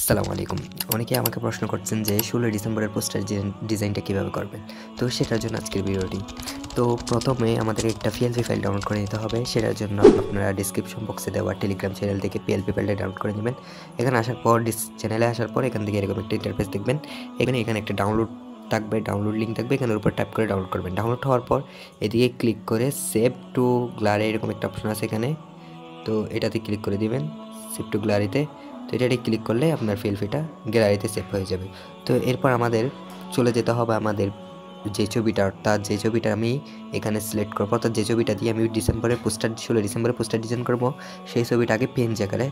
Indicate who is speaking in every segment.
Speaker 1: আসসালামু আলাইকুম। অনেকে আমাকে প্রশ্ন করছেন যে ১৬ ডিসেম্বরের পোস্টার ডিজাইনটা কীভাবে করবেন। তো সেটার জন্য আজকের ভিডিওটি। তো প্রথমে আমাদের একটা পিএলপি ফাইল ডাউনলোড করে নিতে হবে। সেটার জন্য আপনারা ডেসক্রিপশন বক্সে দেওয়া টেলিগ্রাম চ্যানেল থেকে পিএলপি ফাইলটা ডাউনলোড করে নেবেন। এখানে আসার পর চ্যানেলে আসার পর এখান থেকে এরকম একটা ইন্টারফেস দেখবেন। এখানে একটা ডাউনলোড থাকবে, ডাউনলোড লিঙ্ক থাকবে, এখানের উপর ট্যাপ করে ডাউনলোড করবেন। ডাউনলোড হওয়ার পর এদিকে ক্লিক করে সেভ টু গ্যালারি এরকম একটা অপশন আছে এখানে। তো এটাতে ক্লিক করে দিবেন, সেভ টু গ্যালারিতে। তো এটাতে ক্লিক করলে আপনার পিএলপিটা গ্যালারিতে সেভ হয়ে যাবে। তো এরপর আমাদের চলে যেতে হবে আমাদের যে ছবিটা, অর্থাৎ যে ছবিটা আমি এখানে সিলেক্ট করবো, অর্থাৎ যে ছবিটা দিয়ে আমি 16 ডিসেম্বরের পোস্টার ডিজাইন করবো, সেই ছবিটা আগে পেজ আকারে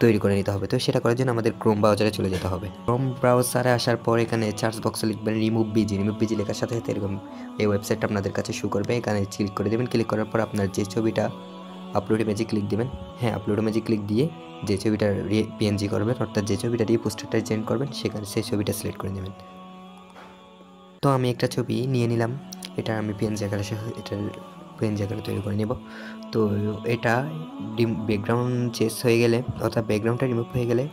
Speaker 1: তৈরি করে নিতে হবে। তো সেটা করার জন্য আমাদের ক্রোম ব্রাউজারে চলে যেতে হবে। ক্রোম ব্রাউজারে আসার পর এখানে সার্চ বক্সে লিখবেন রিমুভ বিজি লেখার সাথে সাথে এরকম এই ওয়েবসাইটটা আপনাদের কাছে শো করবে। এখানে ক্লিক করে দেবেন। ক্লিক করার পর আপনার যে ছবিটা আপলোড ইমেজে ক্লিক দিবেন। আপলোড ইমেজে ক্লিক দিয়ে যে ছবিটা পিএনজি করবেন, অর্থাৎ যে ছবিটা দিয়ে পোস্টারটা ডিজাইন করবেন, সেখানে সেই ছবিটা সিলেক্ট করে নেবেন। তো আমি একটা ছবি নিয়ে নিলাম, এটা আমি পিএনজি আকারে তৈরি করে নেব। তো এটা ব্যাকগ্রাউন্ড চেঞ্জ হয়ে গেলে, অর্থাৎ ব্যাকগ্রাউন্ডটা রিমুভ হয়ে গেলে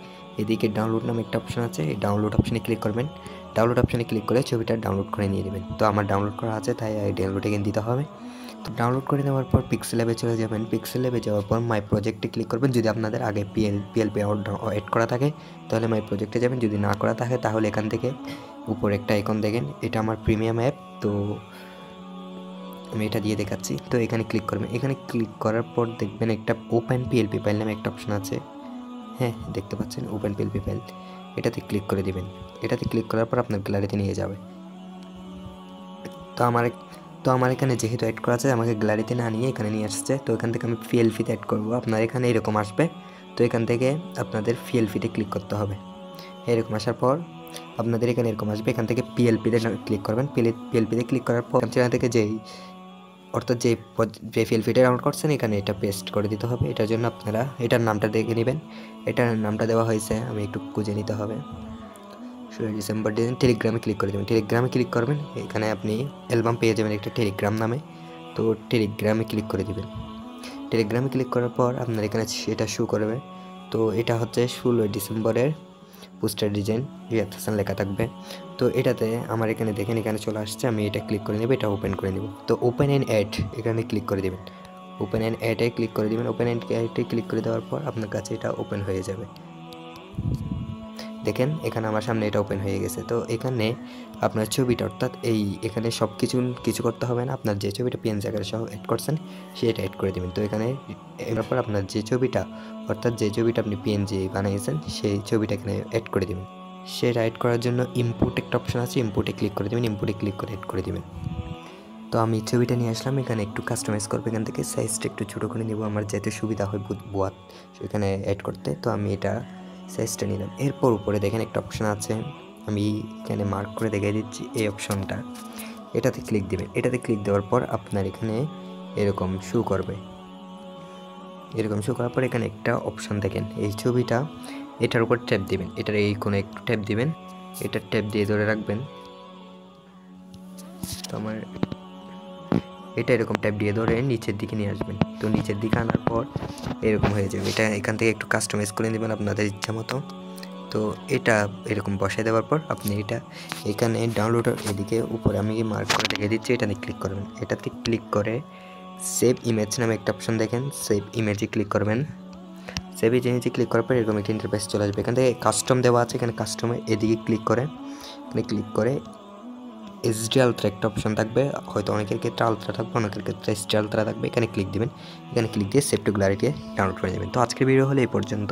Speaker 1: এদিকে ডাউনলোড নামে একটা অপশন আছে, এই ডাউনলোড অপশনে ক্লিক করবেন। ডাউনলোড অপশনে ক্লিক করে ছবিটা ডাউনলোড করে নিয়ে নেবেন। তো আমার ডাউনলোড করা আছে, তাই ডাউনলোড এখানে দিতে হবে। তো ডাউনলোড করে নেওয়ার পর পিক্সেল ল্যাবে চলে যাবেন। পিক্সেল ল্যাবে যাওয়ার পর মাই প্রজেক্টে ক্লিক করবেন। যদি আপনাদের আগে পিএলপি অ্যাড করা থাকে তাহলে মাই প্রজেক্টে যাবেন, যদি না করা থাকে তাহলে এখান থেকে উপরে একটা আইকন দেখেন, এটা আমার প্রিমিয়াম অ্যাপ। তো আমি এটা দিয়ে দেখাচ্ছি। তো এখানে ক্লিক করবেন। এখানে ক্লিক করার পর দেখবেন একটা ওপেন পিএলপি ফাইল নামে একটা অপশন আছে। দেখতে পাচ্ছেন ওপেন পিএলপি ফাইল, এটাতে ক্লিক করে দিবেন। এটাতে ক্লিক করার পর আপনার গ্যালারিতে নিয়ে যাবে। তো আমার এখানে যেহেতু অ্যাড করা আছে, আমাকে গ্যালারিতে না নিয়ে এখানে নিয়ে আসছে। তো এখান থেকে আমি পিএলপিতে অ্যাড করবো। আপনার এখানে এরকম আসবে। তো এখান থেকে আপনাদের পিএলপিতে ক্লিক করতে হবে। এরকম আসার পর আপনাদের এখানে এরকম আসবে, এখান থেকে পিএলপিতে ক্লিক করবেন। পিএলপিতে ক্লিক করার পর এখান থেকে যে পিএলপিটা ডাউনলোড করছেন এখানে এটা পেস্ট করে দিতে হবে। এটার জন্য আপনারা এটার নামটা দেখে নেবেন। এটার নামটা দেওয়া হয়েছে, আমি একটু খুঁজে নিতে হবে। 16 ডিসেম্বর ডিজাইন। টেলিগ্রামে ক্লিক করে দেবেন। টেলিগ্রামে ক্লিক করবেন, এখানে আপনি অ্যালবাম পেয়ে যাবেন একটা টেলিগ্রাম নামে। তো টেলিগ্রামে ক্লিক করে দিবেন। টেলিগ্রামে ক্লিক করার পর আপনার এখানে সেটা শো করবে। তো এটা হচ্ছে 16 ডিসেম্বরের পোস্টার ডিজাইন, রিয়াদ হাসান লেখা থাকবে। তো এটাতে আমার এখানে দেখেন এখানে চলে আসছে, আমি এটা ক্লিক করে নেব, এটা ওপেন করে নেব। তো ওপেন অ্যান্ড অ্যাড এখানে ক্লিক করে দেবেন। ওপেন অ্যান্ড অ্যাডে ক্লিক করে দেবেন। ওপেন অ্যান্ড অ্যাডে ক্লিক করে দেওয়ার পর আপনার কাছে এটা ওপেন হয়ে যাবে। দেখেন এখানে আমার সামনে এটা ওপেন হয়ে গেছে। তো এখানে আপনার ছবিটা, অর্থাৎ এখানে সব কিছু করতে হবে না। আপনার যে ছবিটা পিএনজি আকারে সহ অ্যাড করছেন সেটা অ্যাড করে দেবেন। তো এখানে এরপর আপনার যে ছবিটা, অর্থাৎ যে ছবিটা আপনি পিএনজি বানিয়েছেন সেই ছবিটা এখানে অ্যাড করে দেবেন। সেটা অ্যাড করার জন্য ইম্পোর্ট একটা অপশন আছে, ইম্পোর্টে ক্লিক করে দেবেন। ইম্পোর্টে ক্লিক করে অ্যাড করে দেবেন। তো আমি ছবিটা নিয়ে আসলাম, এখানে একটু কাস্টমাইজ করবো। এখান থেকে সাইজটা একটু ছোটো করে নেব, আমার যাতে সুবিধা হয় বোয়াত সেখানে অ্যাড করতে। তো আমি এটা সাইজটা নিলাম। এরপর উপরে দেখেন একটা অপশন আছে, আমি এখানে মার্ক করে দেখিয়ে দিচ্ছি এই অপশনটা। এটাতে ক্লিক দেবেন। এটাতে ক্লিক দেওয়ার পর আপনার এখানে এরকম শো করবে। এরকম শো করার পর এখানে একটা অপশন দেখেন, এই ছবিটা এটার উপর ট্যাপ দিবেন। এটার এই কোনো একটু ট্যাপ দিবেন, এটার ট্যাপ দিয়ে ধরে রাখবেন। তো আমার এটা এরকম ট্যাপ দিয়ে ধরে নিচের দিকে নিয়ে আসবেন। তো নিচের দিকে আনার পর এরকম হয়ে যাবে। এটা এখান থেকে একটু কাস্টমাইজ করে নেবেন আপনাদের ইচ্ছা মতো। তো এটা এরকম বসায় দেওয়ার পর আপনি এটা এখানে ডাউনলোড এদিকে উপরে আমি মার্ক করে রেখে দিচ্ছি, এটাতে ক্লিক করবেন। এটাতে ক্লিক করে সেভ ইমেজ নামে একটা অপশন দেখেন, সেভ ইমেজে ক্লিক করবেন। সেভ ইমেজে ক্লিক করার পর এরকম একটা ইন্টারফেস চলে আসবে। এখান থেকে কাস্টম দেওয়া আছে, এখানে কাস্টমে এদিকে ক্লিক করে এখানে ক্লিক করে এইচডি আলট্রা একটা অপশন থাকবে, হয়তো অনেকের ক্ষেত্রে আলট্রা থাকবে, অনেকের ক্ষেত্রে এইচডি আলট্রা থাকবে। এখানে ক্লিক দিবেন। এখানে ক্লিক দিয়ে সেভ টু গ্যালারিতে ডাউনলোড করে নেবেন। তো আজকের ভিডিও হলো এই পর্যন্ত।